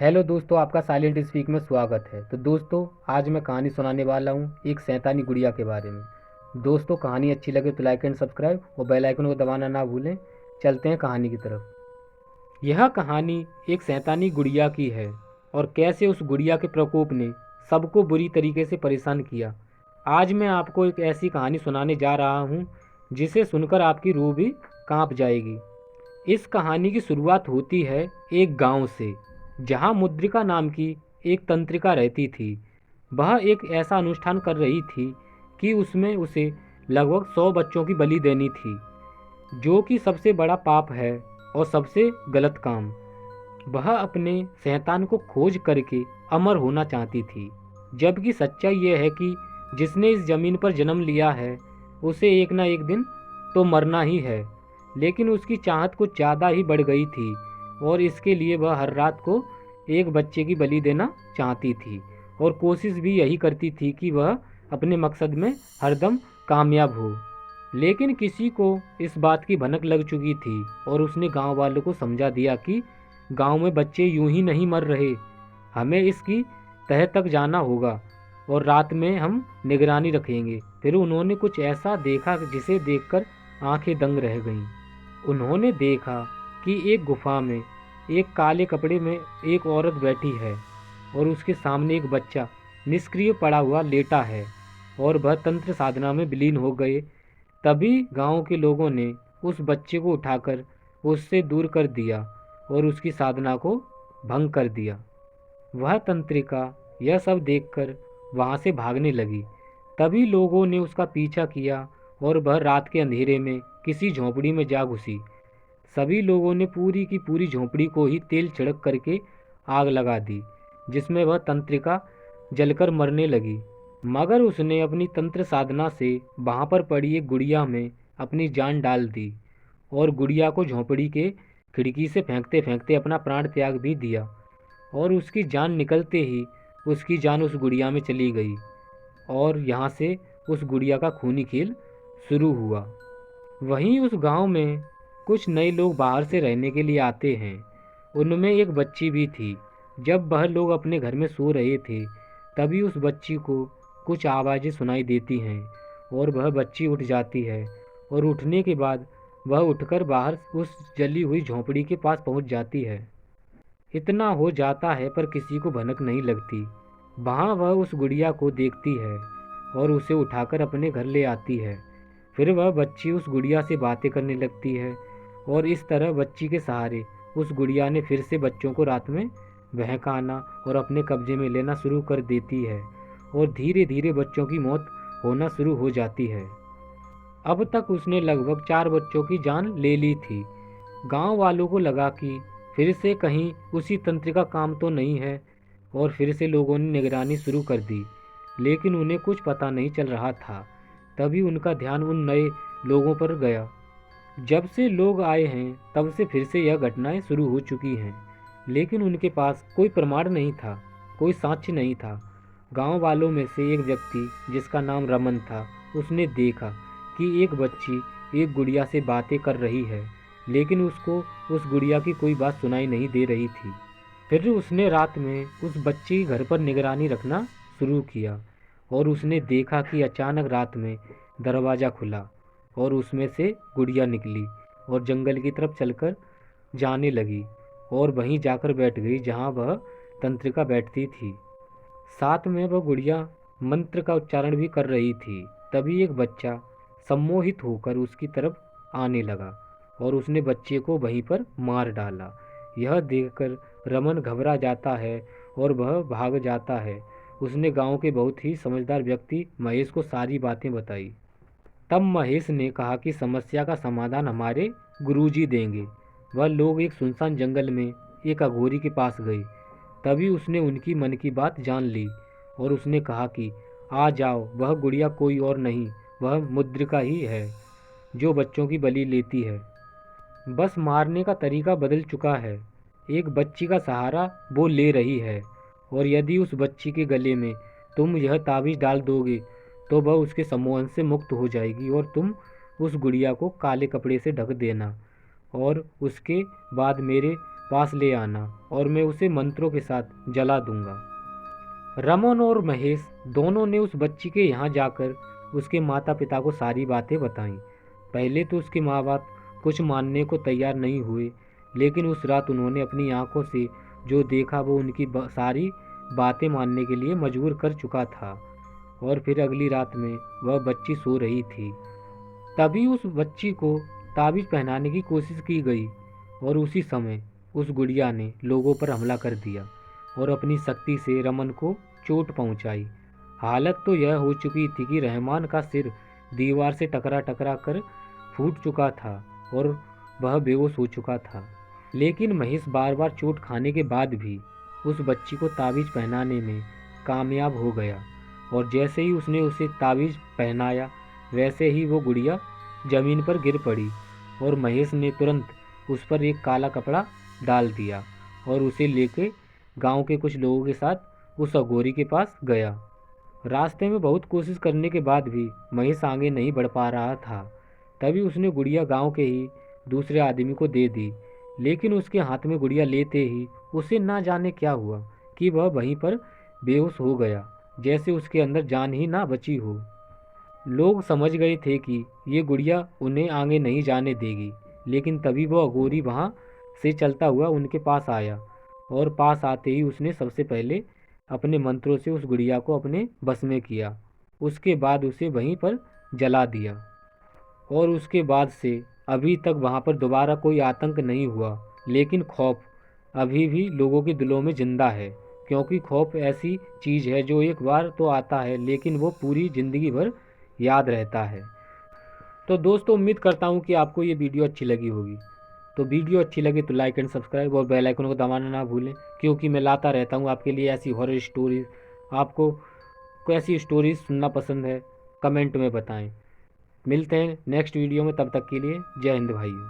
Hello दोस्तों, आपका silent speak में स्वागत है। तो दोस्तों, आज मैं कहानी सुनाने वाला हूँ एक शैतानी गुड़िया के बारे में। दोस्तों, कहानी अच्छी लगे तो लाइक एंड सब्सक्राइब और बेल आइकन को दबाना ना भूलें। चलते हैं कहानी की तरफ। यह कहानी एक शैतानी गुड़िया की है और कैसे उस गुड़िया के प्रकोप ने सबको बुरी तरीके से परेशान किया। आज मैं आपको एक ऐसी कहानी सुनाने जा रहा हूँ जिसे सुनकर आपकी रूह भी कांप जाएगी। इस कहानी की शुरुआत होती है एक गांव से, जहां मुद्रिका नाम की एक तंत्रिका रहती थी। वह एक ऐसा अनुष्ठान कर रही थी कि उसमें उसे लगभग 100 बच्चों की बलि देनी थी, जो कि सबसे बड़ा पाप है और सबसे गलत काम। वह अपने शैतान को खोज करके अमर होना चाहती थी, जबकि सच्चाई यह है कि जिसने इस जमीन पर जन्म लिया है उसे एक ना एक दिन तो मरना ही है। लेकिन उसकी चाहत कुछ ज़्यादा ही बढ़ गई थी और इसके लिए वह हर रात को एक बच्चे की बलि देना चाहती थी और कोशिश भी यही करती थी कि वह अपने मकसद में हरदम कामयाब हो। लेकिन किसी को इस बात की भनक लग चुकी थी और उसने गांव वालों को समझा दिया कि गांव में बच्चे यूं ही नहीं मर रहे, हमें इसकी तह तक जाना होगा और रात में हम निगरानी रखेंगे। फिर उन्होंने कुछ ऐसा देखा जिसे देखकर आंखें दंग रह गईं। उन्होंने देखा कि एक गुफा में एक काले कपड़े में एक औरत बैठी है और उसके सामने एक बच्चा निष्क्रिय पड़ा हुआ लेटा है और वह तंत्र साधना में विलीन हो गए। तभी गांव के लोगों ने उस बच्चे को उठाकर उससे दूर कर दिया और उसकी साधना को भंग कर दिया। वह तंत्रिका यह सब देखकर वहां से भागने लगी। तभी लोगों ने उसका पीछा किया और वह रात के अंधेरे में किसी झोंपड़ी में जा घुसी। सभी लोगों ने पूरी की पूरी झोंपड़ी को ही तेल छिड़क करके आग लगा दी, जिसमें वह तंत्रिका जलकर मरने लगी। मगर उसने अपनी तंत्र साधना से वहां पर पड़ी एक गुड़िया में अपनी जान डाल दी और गुड़िया को झोंपड़ी के खिड़की से फेंकते फेंकते अपना प्राण त्याग भी दिया। और उसकी जान निकलते ही उसकी जान उस गुड़िया में चली गई और यहाँ से उस गुड़िया का खूनी खेल शुरू हुआ। वहीं उस गांव में कुछ नए लोग बाहर से रहने के लिए आते हैं। उनमें एक बच्ची भी थी। जब वह लोग अपने घर में सो रहे थे, तभी उस बच्ची को कुछ आवाज़ें सुनाई देती हैं और वह बच्ची उठ जाती है और उठने के बाद वह उठकर बाहर उस जली हुई झोंपड़ी के पास पहुंच जाती है। इतना हो जाता है पर किसी को भनक नहीं लगती। वहाँ वह उस गुड़िया को देखती है और उसे उठाकर अपने घर ले आती है। फिर वह बच्ची उस गुड़िया से बातें करने लगती है और इस तरह बच्ची के सहारे उस गुड़िया ने फिर से बच्चों को रात में बहकाना और अपने कब्जे में लेना शुरू कर देती है और धीरे धीरे बच्चों की मौत होना शुरू हो जाती है। अब तक उसने लगभग 4 बच्चों की जान ले ली थी। गांव वालों को लगा कि फिर से कहीं उसी तंत्र का काम तो नहीं है और फिर से लोगों ने निगरानी शुरू कर दी। लेकिन उन्हें कुछ पता नहीं चल रहा था। तभी उनका ध्यान उन नए लोगों पर गया। जब से लोग आए हैं तब से फिर से यह घटनाएं शुरू हो चुकी हैं, लेकिन उनके पास कोई प्रमाण नहीं था, कोई साक्ष्य नहीं था। गांव वालों में से एक व्यक्ति जिसका नाम रमन था, उसने देखा कि एक बच्ची एक गुड़िया से बातें कर रही है, लेकिन उसको उस गुड़िया की कोई बात सुनाई नहीं दे रही थी। फिर उसने रात में उस बच्ची के घर पर निगरानी रखना शुरू किया और उसने देखा कि अचानक रात में दरवाज़ा खुला और उसमें से गुड़िया निकली और जंगल की तरफ चलकर जाने लगी और वहीं जाकर बैठ गई जहाँ वह तंत्रिका बैठती थी। साथ में वह गुड़िया मंत्र का उच्चारण भी कर रही थी। तभी एक बच्चा सम्मोहित होकर उसकी तरफ आने लगा और उसने बच्चे को वहीं पर मार डाला। यह देखकर रमन घबरा जाता है और वह भाग जाता है। उसने गांव के बहुत ही समझदार व्यक्ति महेश को सारी बातें बताई। तब महेश ने कहा कि समस्या का समाधान हमारे गुरुजी देंगे। वह लोग एक सुनसान जंगल में एक अघोरी के पास गए। तभी उसने उनकी मन की बात जान ली और उसने कहा कि आ जाओ, वह गुड़िया कोई और नहीं, वह मुद्रिका ही है जो बच्चों की बलि लेती है। बस मारने का तरीका बदल चुका है। एक बच्ची का सहारा वो ले रही है और यदि उस बच्ची के गले में तुम यह ताबीज़ डाल दोगे तो वह उसके सम्मोहन से मुक्त हो जाएगी और तुम उस गुड़िया को काले कपड़े से ढक देना और उसके बाद मेरे पास ले आना और मैं उसे मंत्रों के साथ जला दूंगा। रमन और महेश दोनों ने उस बच्ची के यहाँ जाकर उसके माता पिता को सारी बातें बताईं। पहले तो उसके माँ बाप कुछ मानने को तैयार नहीं हुए, लेकिन उस रात उन्होंने अपनी आंखों से जो देखा वो उनकी सारी बातें मानने के लिए मजबूर कर चुका था। और फिर अगली रात में वह बच्ची सो रही थी, तभी उस बच्ची को ताबीज़ पहनाने की कोशिश की गई और उसी समय उस गुड़िया ने लोगों पर हमला कर दिया और अपनी शक्ति से रमन को चोट पहुंचाई। हालत तो यह हो चुकी थी कि रहमान का सिर दीवार से टकरा टकरा कर फूट चुका था और वह बेहोश हो चुका था। लेकिन महेश बार बार चोट खाने के बाद भी उस बच्ची को ताबीज़ पहनाने में कामयाब हो गया और जैसे ही उसने उसे ताबीज़ पहनाया वैसे ही वो गुड़िया ज़मीन पर गिर पड़ी और महेश ने तुरंत उस पर एक काला कपड़ा डाल दिया और उसे लेके गांव के कुछ लोगों के साथ उस अघोरी के पास गया। रास्ते में बहुत कोशिश करने के बाद भी महेश आगे नहीं बढ़ पा रहा था। तभी उसने गुड़िया गांव के ही दूसरे आदमी को दे दी, लेकिन उसके हाथ में गुड़िया लेते ही उसे ना जाने क्या हुआ कि वह वहीं पर बेहोश हो गया, जैसे उसके अंदर जान ही ना बची हो। लोग समझ गए थे कि ये गुड़िया उन्हें आगे नहीं जाने देगी, लेकिन तभी वो अघोरी वहाँ से चलता हुआ उनके पास आया और पास आते ही उसने सबसे पहले अपने मंत्रों से उस गुड़िया को अपने बस में किया। उसके बाद उसे वहीं पर जला दिया और उसके बाद से अभी तक वहाँ पर दोबारा कोई आतंक नहीं हुआ। लेकिन खौफ अभी भी लोगों के दिलों में जिंदा है, क्योंकि खौफ ऐसी चीज़ है जो एक बार तो आता है लेकिन वो पूरी ज़िंदगी भर याद रहता है। तो दोस्तों, उम्मीद करता हूँ कि आपको ये वीडियो अच्छी लगी होगी। तो वीडियो अच्छी लगे तो लाइक एंड सब्सक्राइब और बेल आइकन को दबाना ना भूलें, क्योंकि मैं लाता रहता हूँ आपके लिए ऐसी हॉरर स्टोरीज। आपको कैसी स्टोरीज सुनना पसंद है कमेंट में बताएं। मिलते हैं नेक्स्ट वीडियो में, तब तक के लिए जय हिंद भाइयों।